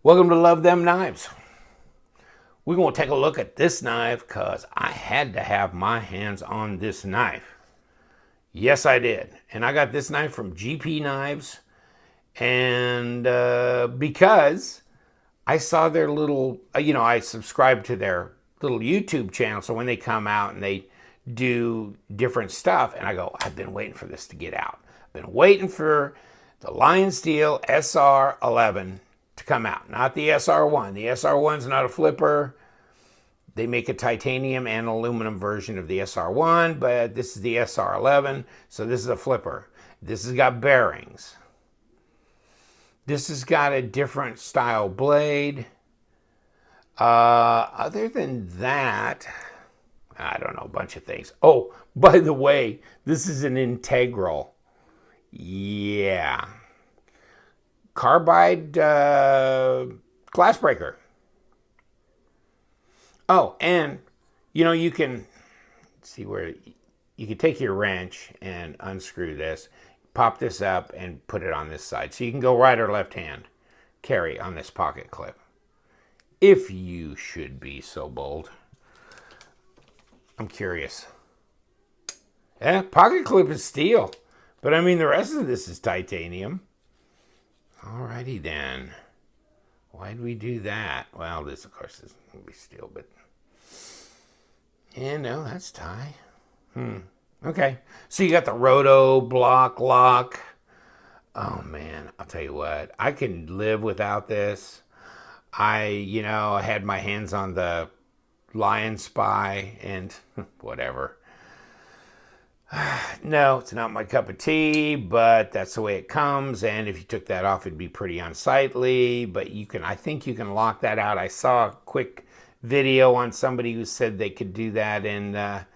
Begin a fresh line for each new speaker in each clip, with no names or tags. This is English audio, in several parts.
Welcome to Love Them Knives. We're going to take a look at this knife because I had to have my hands on this knife. Yes, I did. And I got this knife from GP Knives. And because I saw their little, I subscribe to their little YouTube channel. So when they come out and they do different stuff, and I go, I've been waiting for this to get out. I've been waiting for the LionSteel SR11 to come out, not the SR1. The SR1's not a flipper. They make a titanium and aluminum version of the SR1, but this is the SR11, so this is a flipper. This has got bearings. This has got a different style blade. Other than that, I don't know, a bunch of things. Oh, by the way, this is an integral. Yeah. Carbide glass breaker. Oh, and you can see where you can take your wrench and unscrew this, pop this up and put it on this side. So you can go right or left hand carry on this pocket clip. If you should be so bold. I'm curious. Yeah, pocket clip is steel. But I mean, the rest of this is titanium. Alrighty then. Why'd we do that? Well, this, of course, is going to be steel, but... Yeah, no, that's tie. Okay. So you got the Rotoblock Lock. Oh, man, I'll tell you what. I can live without this. I had my hands on the Lion Spy and whatever. No, it's not my cup of tea, but that's the way it comes. And if you took that off, it'd be pretty unsightly. But I think you can lock that out. I saw a quick video on somebody who said they could do that, and then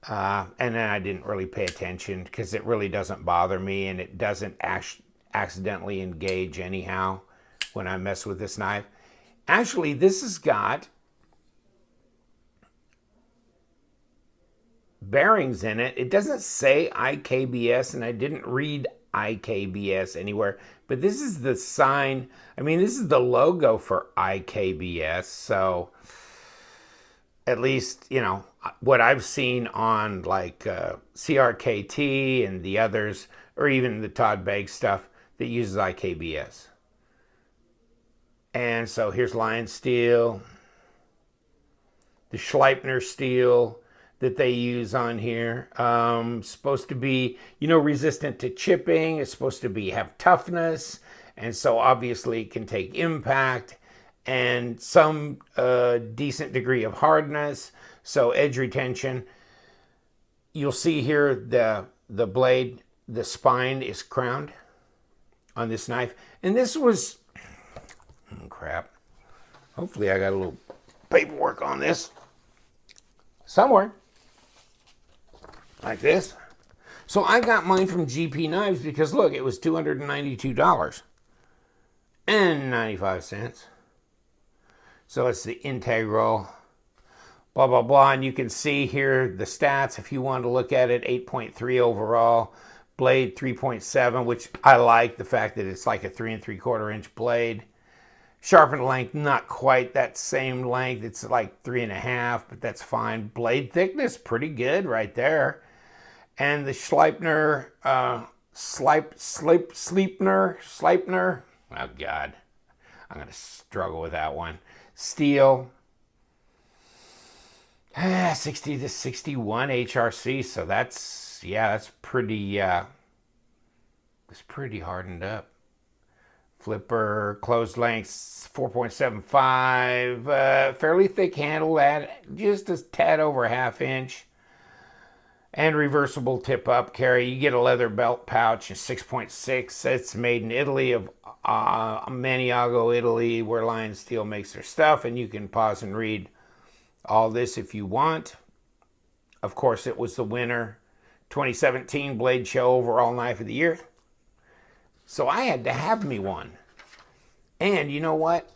I didn't really pay attention because it really doesn't bother me, and it doesn't accidentally engage anyhow when I mess with this knife. Actually, this has got bearings in it. It doesn't say IKBS, and I didn't read IKBS anywhere, but this is the sign. I mean, this is the logo for IKBS. So at least, what I've seen on like CRKT and the others, or even the Todd Begg stuff that uses IKBS. And so here's LionSteel, the Schleipner steel that they use on here. Supposed to be, resistant to chipping. It's supposed to have toughness. And so obviously it can take impact and some decent degree of hardness. So edge retention. You'll see here the blade, the spine is crowned on this knife. And this was, crap. Hopefully I got a little paperwork on this somewhere. Like this. So I got mine from GP Knives because look, it was $292.95. So it's the integral, blah, blah, blah. And you can see here the stats if you want to look at it. 8.3 overall, blade 3.7, which I like the fact that it's like a 3 3/4 inch blade. Sharpened length, not quite that same length. It's like 3.5, but that's fine. Blade thickness, pretty good right there. And the Schleipner, Sleipner. Oh God, I'm gonna struggle with that one. Steel, 60 to 61 HRC. So that's pretty. It's pretty hardened up. Flipper, closed length 4.75, fairly thick handle at just a tad over a 1/2 inch. And reversible tip up carry. You get a leather belt pouch, 6.6. It's made in Italy, of Maniago, Italy, where LionSteel makes their stuff. And you can pause and read all this if you want. Of course, it was the winner 2017 Blade Show Overall Knife of the Year. So I had to have me one. And you know what?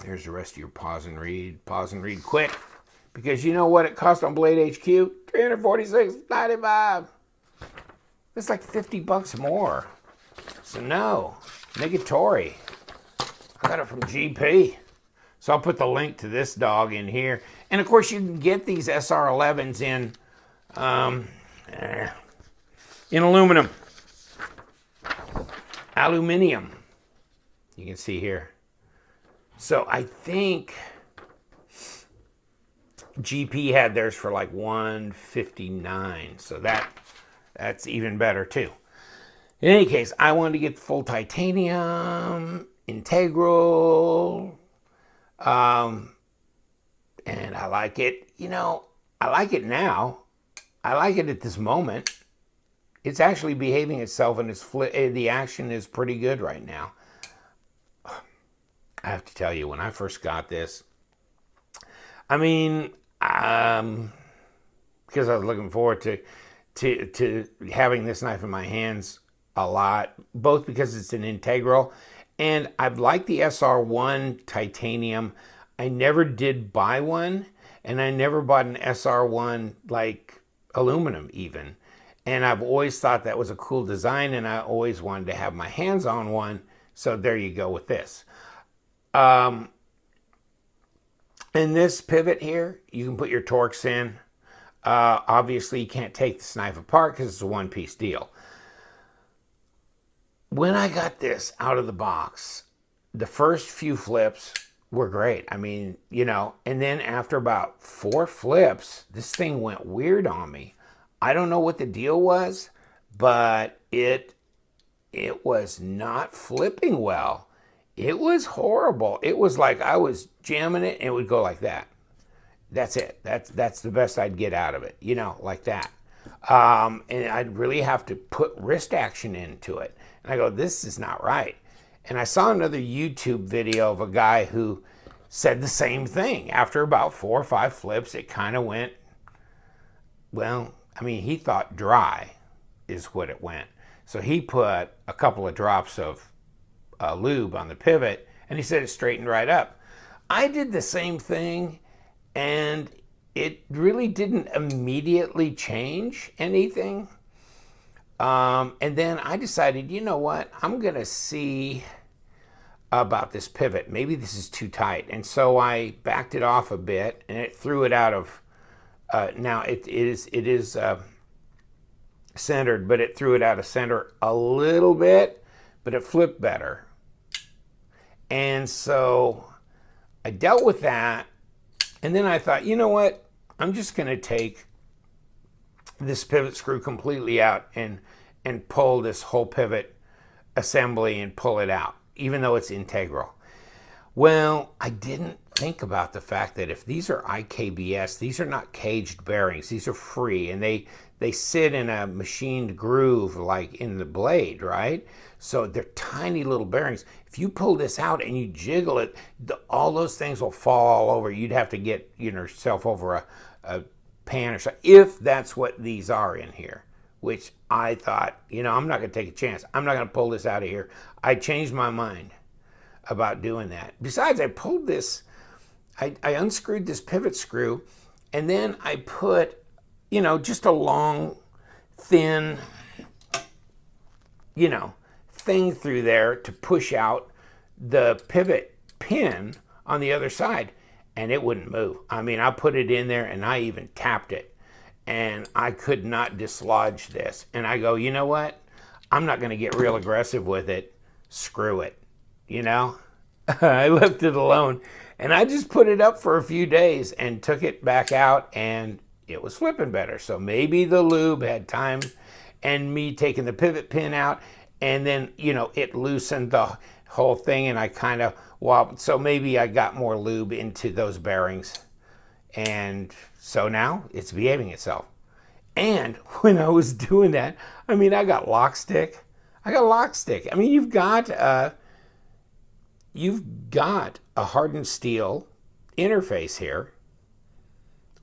Here's the rest of your pause and read. Pause and read quick. Because you know what it cost on Blade HQ? $346.95. That's like $50 more. So no, negatory. Got it from GP. So I'll put the link to this dog in here. And of course you can get these SR11s in aluminum. Aluminium. You can see here. So I think GP had theirs for like $159. So that's even better too. In any case, I wanted to get full titanium, integral, and I like it. You know, I like it now. I like it at this moment. It's actually behaving itself, and the action is pretty good right now. I have to tell you, when I first got this, I mean, because I was looking forward to having this knife in my hands a lot, both because it's an integral, and I've liked the SR1 Titanium. I never did buy one, and I never bought an SR1 like aluminum even. And I've always thought that was a cool design, and I always wanted to have my hands on one. So there you go with this. And this pivot here, you can put your Torx in. Obviously, you can't take this knife apart because it's a one-piece deal. When I got this out of the box, the first few flips were great. I mean, you know, and then after about 4 flips, this thing went weird on me. I don't know what the deal was, but it was not flipping well. It was horrible. It was like I was jamming it and it would go like that. That's it. That's the best I'd get out of it, you know, like that. And I'd really have to put wrist action into it. And I go, this is not right. And I saw another YouTube video of a guy who said the same thing. After about 4 or 5 flips, it kind of went, well, I mean, he thought dry is what it went. So he put a couple of drops of lube on the pivot, and he said it straightened right up. I did the same thing, and it really didn't immediately change anything. And then I decided, you know what? I'm going to see about this pivot. Maybe this is too tight. And so I backed it off a bit, and it threw it out of, now it is centered, but it threw it out of center a little bit, but it flipped better. And so I dealt with that. And then I thought, you know what? I'm just going to take this pivot screw completely out and pull this whole pivot assembly and pull it out, even though it's integral. Well, I didn't think about the fact that if these are IKBS, these are not caged bearings. These are free, and they sit in a machined groove like in the blade, right? So they're tiny little bearings. If you pull this out and you jiggle it, all those things will fall all over. You'd have to get yourself over a pan or something, if that's what these are in here, which I thought, I'm not going to take a chance. I'm not going to pull this out of here. I changed my mind about doing that. Besides, I pulled this, I unscrewed this pivot screw, and then I put, just a long, thin, thing through there to push out the pivot pin on the other side, and it wouldn't move. I mean, I put it in there and I even tapped it, and I could not dislodge this. And I go, you know what? I'm not going to get real aggressive with it. Screw it. I left it alone, and I just put it up for a few days and took it back out, and it was flipping better. So maybe the lube had time, and me taking the pivot pin out, and then, it loosened the whole thing, and I kind of, so maybe I got more lube into those bearings. And so now it's behaving itself. And when I was doing that, I mean, I got lock stick. I mean, you've got a hardened steel interface here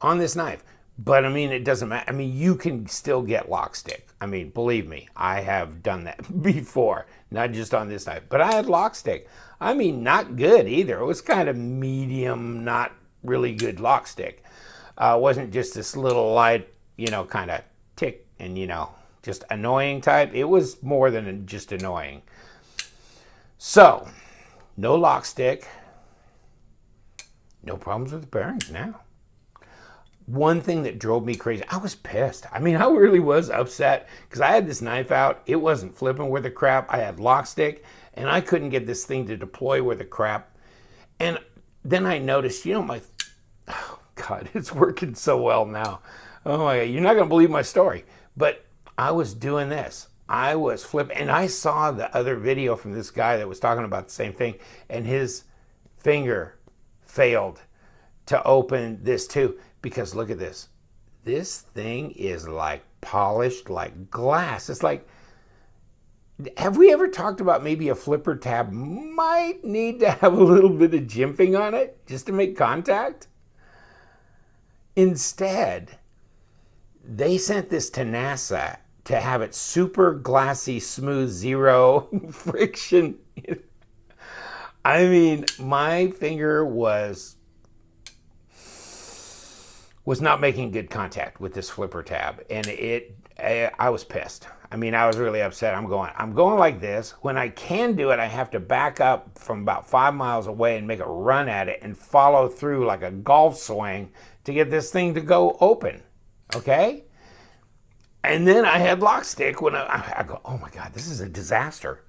on this knife. But I mean, it doesn't matter. I mean, you can still get lock stick. I mean, believe me, I have done that before, not just on this knife, but I had lock stick. I mean, not good either. It was kind of medium, not really good lock stick. It wasn't just this little light, kind of tick and, just annoying type. It was more than just annoying. So No lock stick. No problems with the bearings now. One thing that drove me crazy, I was pissed. I mean, I really was upset because I had this knife out. It wasn't flipping worth a crap. I had lock stick and I couldn't get this thing to deploy worth a crap. And then I noticed, oh God, it's working so well now. Oh my God, you're not going to believe my story. But I was doing this. I was flipping, and I saw the other video from this guy that was talking about the same thing, and his finger failed to open this too. Because look at this. This thing is like polished like glass. It's like, have we ever talked about maybe a flipper tab might need to have a little bit of jimping on it just to make contact? Instead, they sent this to NASA to have it super glassy, smooth, zero friction. I mean, my finger was not making good contact with this flipper tab, and I was pissed. I mean, I was really upset. I'm going like this. When I can do it, I have to back up from about 5 miles away and make a run at it and follow through like a golf swing to get this thing to go open, okay? And then I had lock stick when I go, oh my God, this is a disaster.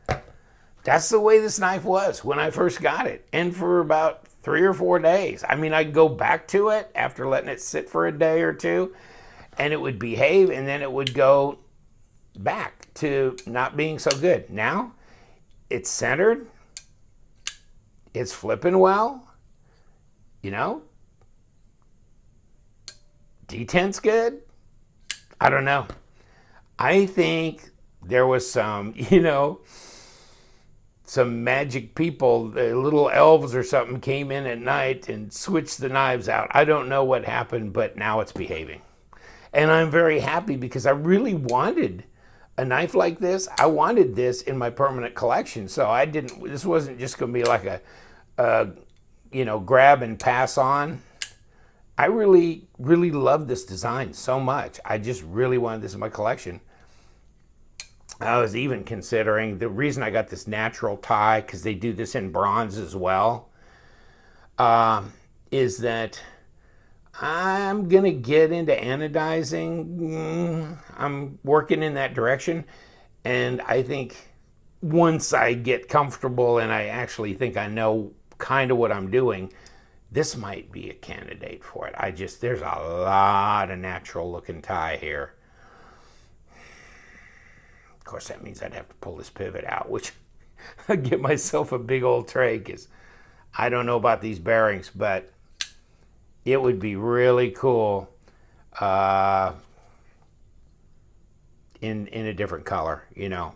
That's the way this knife was when I first got it, and for about 3 or 4 days. I mean, I'd go back to it after letting it sit for a day or two, and it would behave, and then it would go back to not being so good. Now, it's centered. It's flipping well. Detent's good. I don't know. I think there was some magic people, little elves or something, came in at night and switched the knives out. I don't know what happened, but now it's behaving. And I'm very happy because I really wanted a knife like this. I wanted this in my permanent collection. So this wasn't just going to be like a grab and pass on. I really, really love this design so much. I just really wanted this in my collection. I was even considering, the reason I got this natural tie, because they do this in bronze as well, is that I'm going to get into anodizing. I'm working in that direction. And I think once I get comfortable and I actually think I know kind of what I'm doing, this might be a candidate for it. There's a lot of natural looking tie here. Of course, that means I'd have to pull this pivot out, which I'd get myself a big old tray because I don't know about these bearings, but it would be really cool in a different color,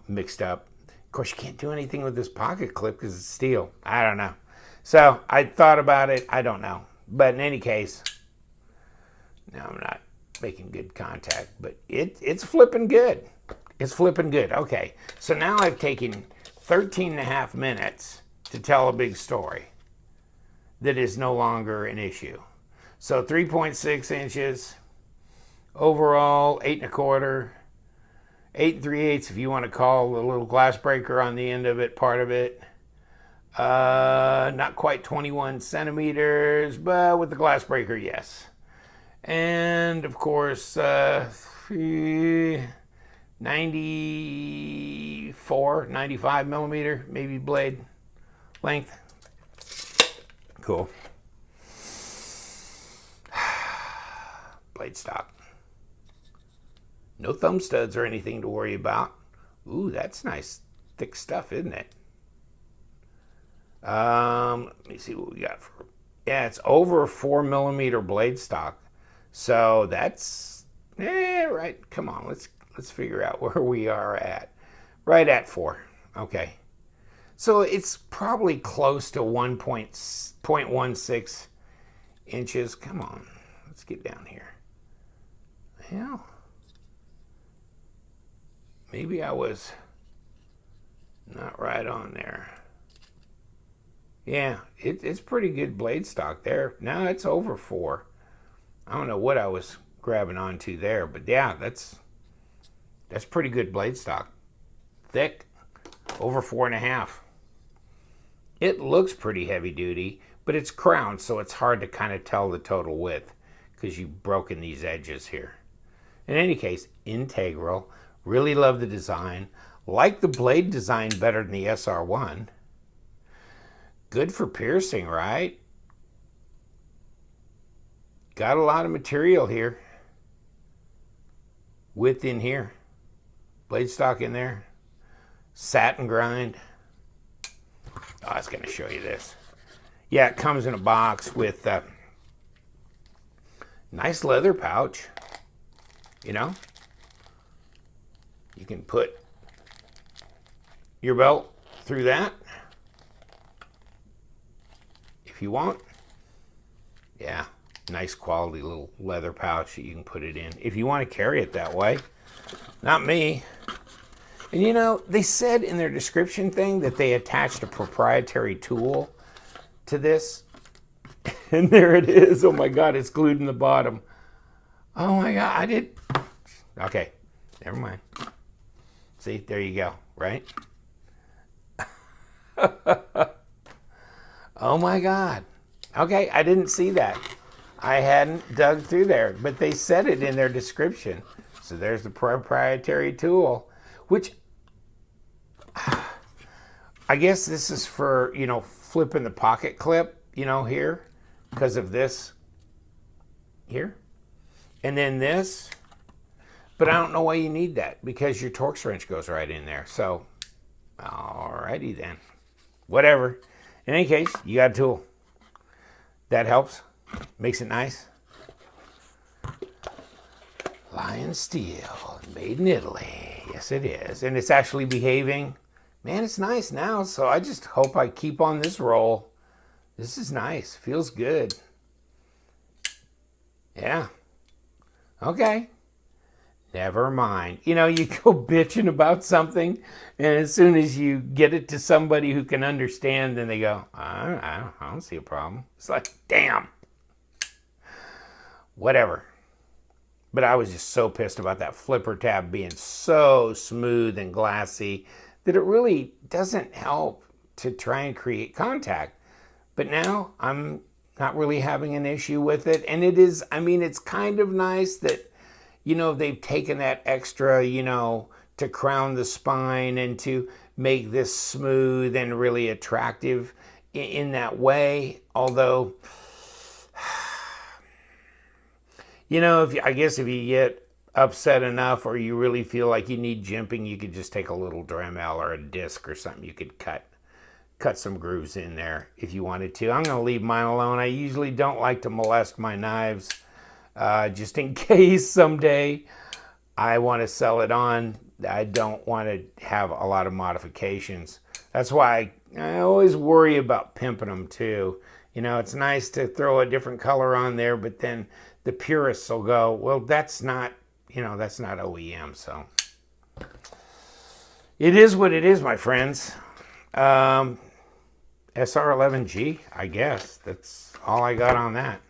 mixed up. Of course, you can't do anything with this pocket clip because it's steel. I don't know. So I thought about it. I don't know. But in any case, now I'm not making good contact, but it's flipping good. It's flipping good. Okay, so now I've taken 13 and a half minutes to tell a big story that is no longer an issue. So 3.6 inches, overall 8 1/4, 8 3/8 if you want to call the little glass breaker on the end of it part of it. Not quite 21 centimeters, but with the glass breaker, yes. And of course, 94, 95 millimeter, maybe blade length. Cool. Blade stock. No thumb studs or anything to worry about. Ooh, that's nice, thick stuff, isn't it? Let me see what we got for. Yeah, it's over 4 millimeter blade stock. So that's right. Come on, let's figure out where we are at. Right at 4. Okay. So it's probably close to 1.16 inches. Come on, let's get down here. Well, maybe I was not right on there. Yeah, it's pretty good blade stock there. Now it's over 4. I don't know what I was grabbing onto there, but yeah, that's pretty good blade stock. Thick, over 4.5. It looks pretty heavy duty, but it's crowned, so it's hard to kind of tell the total width because you've broken these edges here. In any case, integral. Really love the design. Like the blade design better than the SR1. Good for piercing, right? Got a lot of material here. Width in here. Blade stock in there. Satin grind. Oh, I was going to show you this. Yeah, it comes in a box with a nice leather pouch. You know, you can put your belt through that if you want. Yeah, nice quality little leather pouch that you can put it in if you want to carry it that way. Not me. And you know, they said in their description thing that they attached a proprietary tool to this. And there it is. Oh my God, it's glued in the bottom. Oh my God, I did. Okay, never mind. See, there you go, right? Oh my God. Okay, I didn't see that. I hadn't dug through there, but they said it in their description. So there's the proprietary tool, which I guess this is for, you know, flipping the pocket clip, you know, here, because of this here. And then this, but I don't know why you need that because your Torx wrench goes right in there. So, alrighty then. Whatever. In any case, you got a tool. That helps. Makes it nice. LionSteel, made in Italy. Yes, it is. And it's actually behaving. Man, it's nice now. So I just hope I keep on this roll. This is nice. Feels good. Yeah. Okay. Never mind. You know, you go bitching about something, and as soon as you get it to somebody who can understand, then they go, I don't see a problem. It's like, damn. Whatever. But I was just so pissed about that flipper tab being so smooth and glassy that it really doesn't help to try and create contact. But now I'm not really having an issue with it. And it is, I mean, it's kind of nice that, you know, they've taken that extra, you know, to crown the spine and to make this smooth and really attractive in that way. Although, you know, I guess if you get upset enough or you really feel like you need jimping, you could just take a little Dremel or a disc or something. You could cut some grooves in there if you wanted to. I'm going to leave mine alone. I usually don't like to molest my knives, just in case someday I want to sell it on. I don't want to have a lot of modifications. That's why I always worry about pimping them too. You know, it's nice to throw a different color on there, but then the purists will go, well, that's not, you know, that's not OEM. So it is what it is, my friends. SR11G, I guess. That's all I got on that.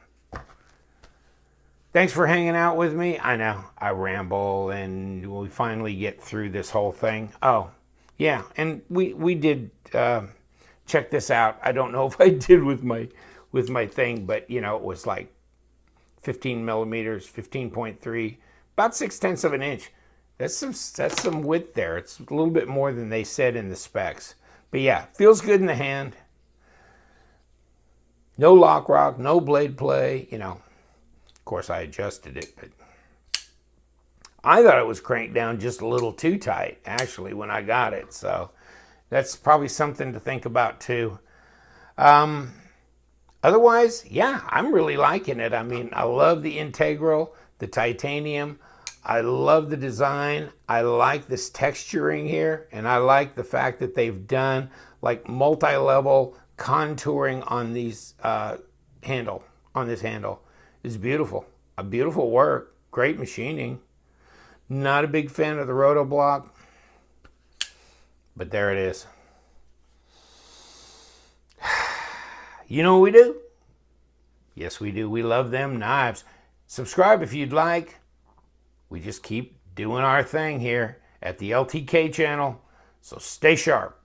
Thanks for hanging out with me. I know I ramble and we finally get through this whole thing. Oh, yeah, and we did check this out. I don't know if I did with my thing, but you know, it was like 15 millimeters, 15.3, about 0.6 of an inch. That's some width there. It's a little bit more than they said in the specs. But yeah, feels good in the hand. No lock rock, no blade play, you know. Of course, I adjusted it, but I thought it was cranked down just a little too tight, actually, when I got it. So that's probably something to think about, too. Otherwise, yeah, I'm really liking it. I mean, I love the integral, the titanium. I love the design. I like this texturing here, and I like the fact that they've done like multi-level contouring on these this handle. It's beautiful. A beautiful work. Great machining. Not a big fan of the Rotoblock, but there it is. You know what we do? Yes, we do. We love them knives. Subscribe if you'd like. We just keep doing our thing here at the LTK channel. So stay sharp.